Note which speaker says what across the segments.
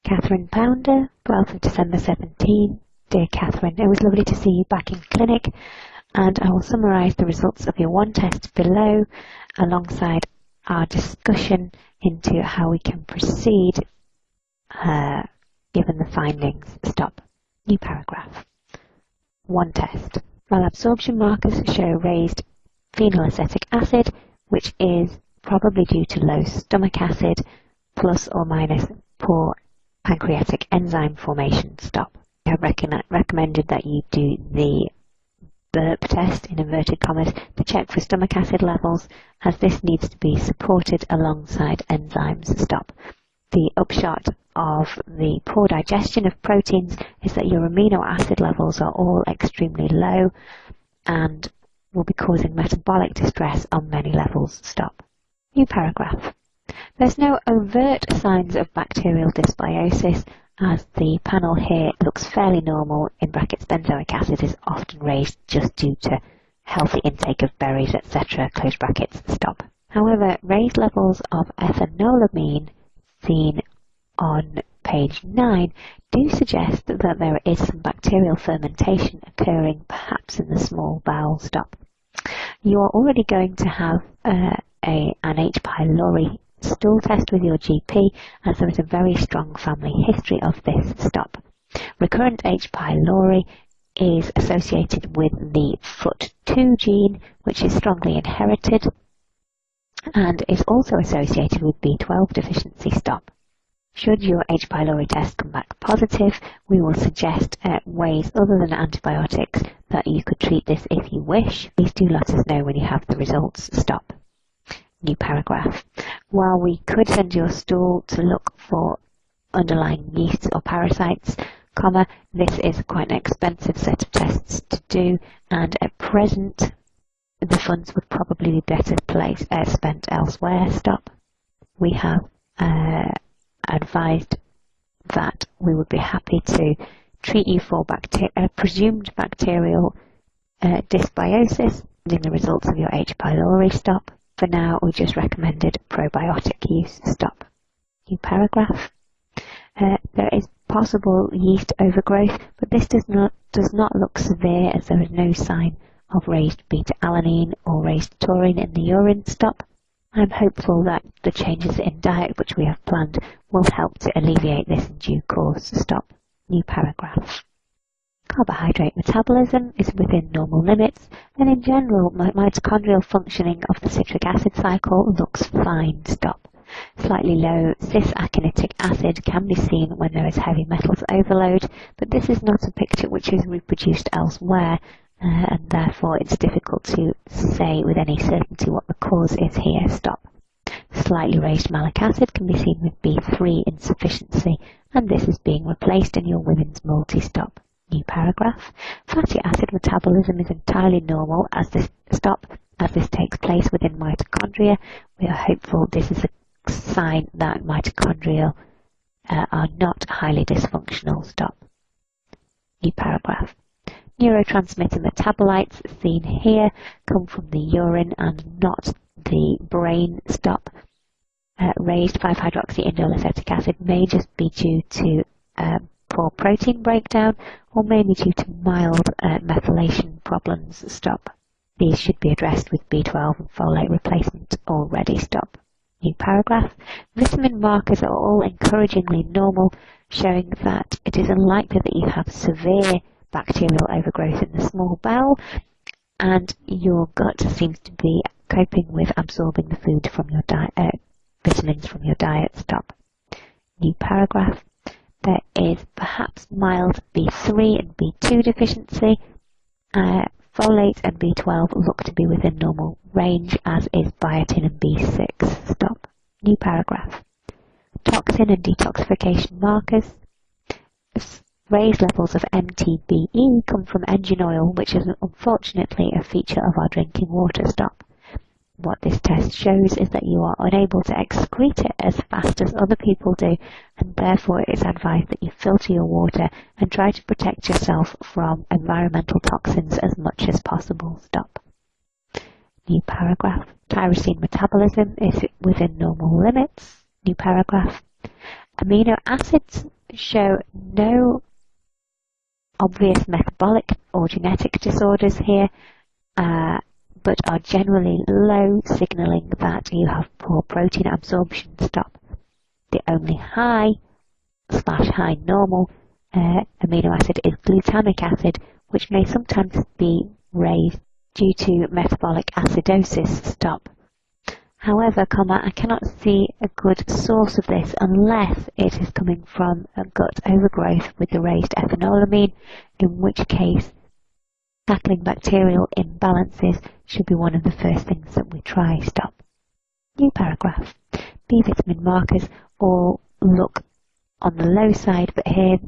Speaker 1: Catherine Pounder, 12th of December 17. Dear Catherine, it was lovely to see you back in clinic, and I will summarise the results of your one test below alongside our discussion into how we can proceed given the findings. Stop. New paragraph. One test. Malabsorption markers show raised phenylacetic acid, which is probably due to low stomach acid plus or minus poor pancreatic enzyme formation. Stop. I have recommended that you do the burp test in inverted commas to check for stomach acid levels, as this needs to be supported alongside enzymes. Stop. The upshot of the poor digestion of proteins is that your amino acid levels are all extremely low and will be causing metabolic distress on many levels. Stop. New paragraph. There's no overt signs of bacterial dysbiosis, as the panel here looks fairly normal, in brackets benzoic acid is often raised just due to healthy intake of berries, etc., close brackets. Stop. However, raised levels of ethanolamine seen on page 9 do suggest that there is some bacterial fermentation occurring, perhaps in the small bowel. Stop. You are already going to have an H. pylori stool test with your GP, as there is a very strong family history of this. Stop. Recurrent H. pylori is associated with the FUT2 gene, which is strongly inherited, and is also associated with B12 deficiency. Stop. Should your H. pylori test come back positive, we will suggest ways other than antibiotics that you could treat this if you wish. Please do let us know when you have the results. Stop. New paragraph. While we could send your stool to look for underlying yeasts or parasites, comma, this is quite an expensive set of tests to do, and at present the funds would probably be better spent elsewhere. Stop. We have advised that we would be happy to treat you for presumed bacterial dysbiosis in the results of your H. pylori. Stop. For now, we just recommended probiotic use. Stop. New paragraph. There is possible yeast overgrowth, but this does not look severe, as there is no sign of raised beta-alanine or raised taurine in the urine. Stop. I'm hopeful that the changes in diet which we have planned will help to alleviate this in due course. Stop. New paragraph. Carbohydrate metabolism is within normal limits, and in general, mitochondrial functioning of the citric acid cycle looks fine. Stop. Slightly low cis-aconitic acid can be seen when there is heavy metals overload, but this is not a picture which is reproduced elsewhere, and therefore it's difficult to say with any certainty what the cause is here. Stop. Slightly raised malic acid can be seen with B3 insufficiency, and this is being replaced in your women's multi-stop. New paragraph. Fatty acid metabolism is entirely normal as this takes place within mitochondria. We are hopeful this is a sign that mitochondria are not highly dysfunctional. Stop. New paragraph. Neurotransmitter metabolites seen here come from the urine and not the brain. Stop. Raised 5-hydroxyindolacetic acid may just be due to poor protein breakdown, or maybe due to mild methylation problems. Stop. These should be addressed with B12 and folate replacement already. Stop. New paragraph. Vitamin markers are all encouragingly normal, showing that it is unlikely that you have severe bacterial overgrowth in the small bowel, and your gut seems to be coping with absorbing the food from your diet, vitamins from your diet. Stop. New paragraph. There is perhaps mild B3 and B2 deficiency. Folate and B12 look to be within normal range, as is biotin and B6. Stop. New paragraph. Toxin and detoxification markers. Raised levels of MTBE come from engine oil, which is unfortunately a feature of our drinking water. Stop. What this test shows is that you are unable to excrete it as fast as other people do, and therefore it is advised that you filter your water and try to protect yourself from environmental toxins as much as possible. Stop. New paragraph. Tyrosine metabolism is within normal limits. New paragraph. Amino acids show no obvious metabolic or genetic disorders here, but are generally low, signalling that you have poor protein absorption. Stop. The only high/high normal amino acid is glutamic acid, which may sometimes be raised due to metabolic acidosis. Stop. However, I cannot see a good source of this unless it is coming from a gut overgrowth with the raised ethanolamine, in which case tackling bacterial imbalances should be one of the first things that we try. Stop. New paragraph. B vitamin markers all look on the low side, but here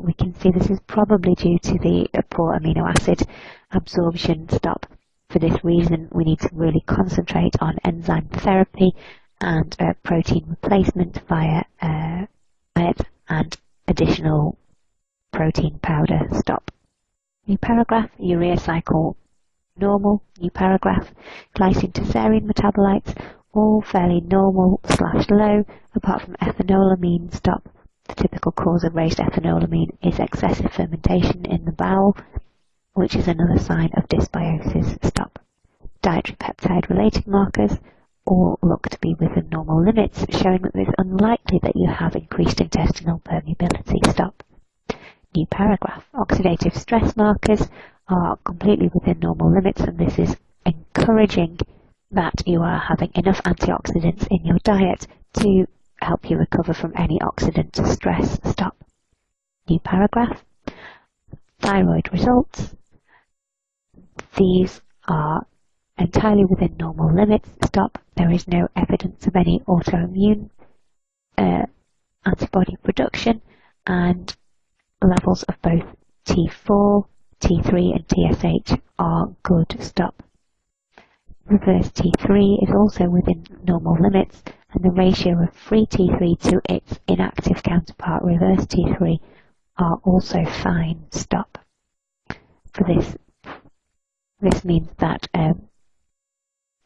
Speaker 1: we can see this is probably due to the poor amino acid absorption. Stop. For this reason, we need to really concentrate on enzyme therapy and protein replacement via diet and additional protein powder. Stop. New paragraph. Urea cycle normal. New paragraph. Glycine to serine metabolites all fairly normal/low, apart from ethanolamine. Stop. The typical cause of raised ethanolamine is excessive fermentation in the bowel, which is another sign of dysbiosis. Stop. Dietary peptide-related markers all look to be within normal limits, showing that it is unlikely that you have increased intestinal permeability. Stop. New paragraph. Oxidative stress markers are completely within normal limits, and this is encouraging that you are having enough antioxidants in your diet to help you recover from any oxidant stress. Stop. New paragraph. Thyroid results. These are entirely within normal limits. Stop. There is no evidence of any autoimmune antibody production, and levels of both T4, T3 and TSH are good. Stop. Reverse T3 is also within normal limits, and the ratio of free T3 to its inactive counterpart, reverse T3, are also fine. Stop. For this means that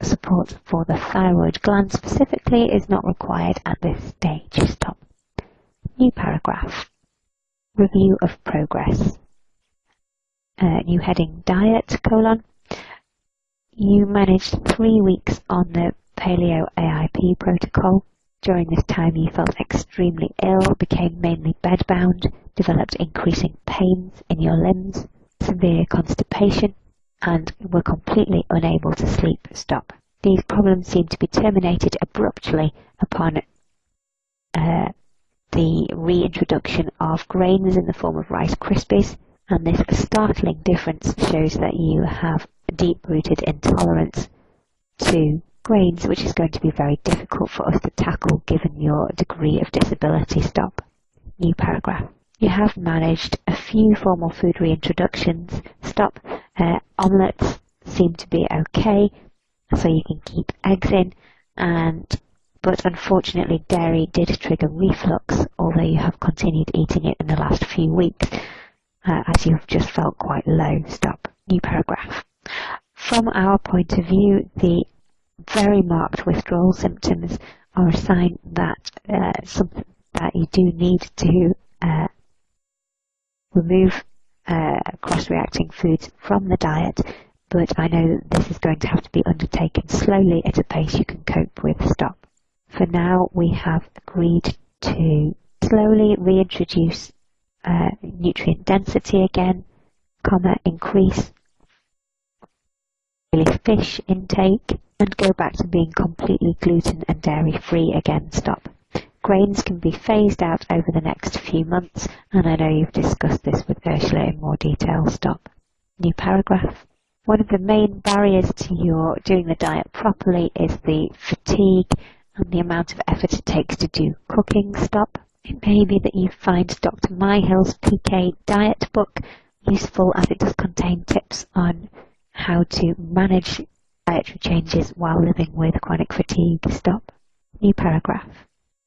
Speaker 1: support for the thyroid gland specifically is not required at this stage. Stop. New paragraph. Review of progress. New heading. Diet, : You managed 3 weeks on the Paleo AIP protocol. During this time you felt extremely ill, became mainly bedbound, developed increasing pains in your limbs, severe constipation, and were completely unable to sleep. Stop. These problems seem to be terminated abruptly upon the reintroduction of grains in the form of Rice Krispies, and this startling difference shows that you have a deep-rooted intolerance to grains, which is going to be very difficult for us to tackle given your degree of disability. Stop. New paragraph. You have managed a few formal food reintroductions. Stop. Omelettes seem to be okay, so you can keep eggs in, but unfortunately dairy did trigger reflux, although you have continued eating it in the last few weeks, as you've just felt quite low. Stop. New paragraph. From our point of view, the very marked withdrawal symptoms are a sign that something that you do need to remove cross-reacting foods from the diet, but I know this is going to have to be undertaken slowly at a pace you can cope with. Stop. For now, we have agreed to slowly reintroduce nutrient density again, increase fish intake, and go back to being completely gluten and dairy free again. Stop. Grains can be phased out over the next few months, and I know you've discussed this with Ursula in more detail. Stop. New paragraph. One of the main barriers to your doing the diet properly is the fatigue and the amount of effort it takes to do cooking. Stop. It may be that you find Dr. Myhill's PK diet book useful, as it does contain tips on how to manage dietary changes while living with chronic fatigue. Stop. New paragraph.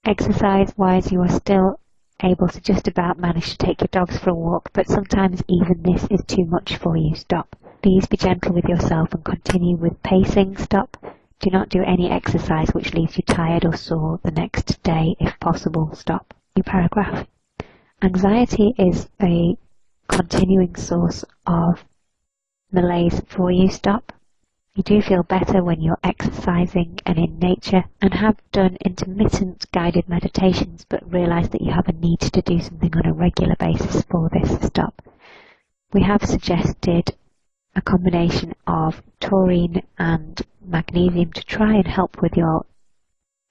Speaker 1: Exercise-wise, you are still able to just about manage to take your dogs for a walk, but sometimes even this is too much for you. Stop. Please be gentle with yourself and continue with pacing. Stop. Do not do any exercise which leaves you tired or sore the next day if possible. Stop. New paragraph. Anxiety is a continuing source of malaise for you. Stop. You do feel better when you're exercising and in nature and have done intermittent guided meditations, but realise that you have a need to do something on a regular basis for this. Stop. We have suggested a combination of taurine and magnesium to try and help with your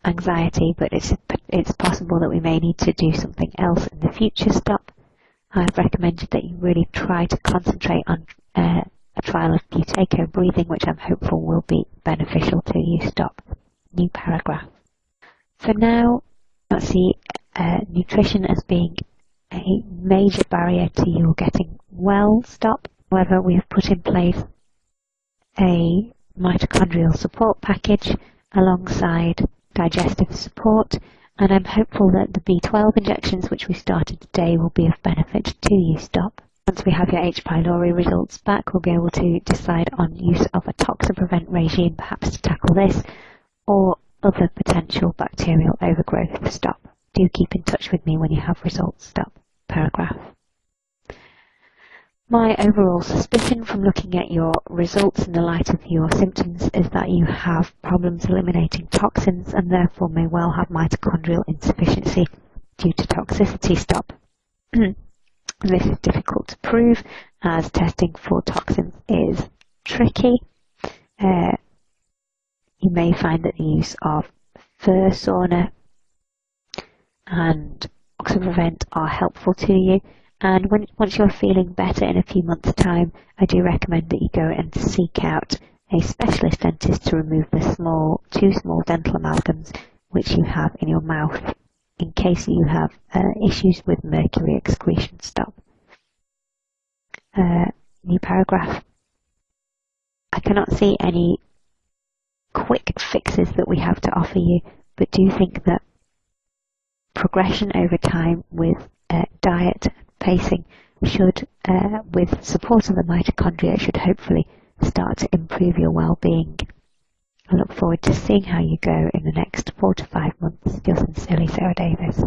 Speaker 1: anxiety, but it's possible that we may need to do something else in the future. Stop. I've recommended that you really try to concentrate on a trial of buteyko breathing, which I'm hopeful will be beneficial to you. Stop. New paragraph. For now, I see nutrition as being a major barrier to your getting well. Stop. However, we have put in place a mitochondrial support package alongside digestive support, and I'm hopeful that the B12 injections which we started today will be of benefit to you. Stop. Once we have your H. pylori results back, we'll be able to decide on use of a toxaprevent regime, perhaps to tackle this, or other potential bacterial overgrowth. Stop. Do keep in touch with me when you have results. Stop. Paragraph. My overall suspicion from looking at your results in the light of your symptoms is that you have problems eliminating toxins and therefore may well have mitochondrial insufficiency due to toxicity. Stop. This is difficult to prove as testing for toxins is tricky. You may find that the use of fur sauna and toxaprevent are helpful to you. And once you're feeling better in a few months' time, I do recommend that you go and seek out a specialist dentist to remove the two small dental amalgams which you have in your mouth in case you have issues with mercury excretion. Stop. New paragraph. I cannot see any quick fixes that we have to offer you, but do think that progression over time with diet pacing should, with support of the mitochondria, should hopefully start to improve your well-being. I look forward to seeing how you go in the next 4 to 5 months. Yours sincerely, Sarah Davis.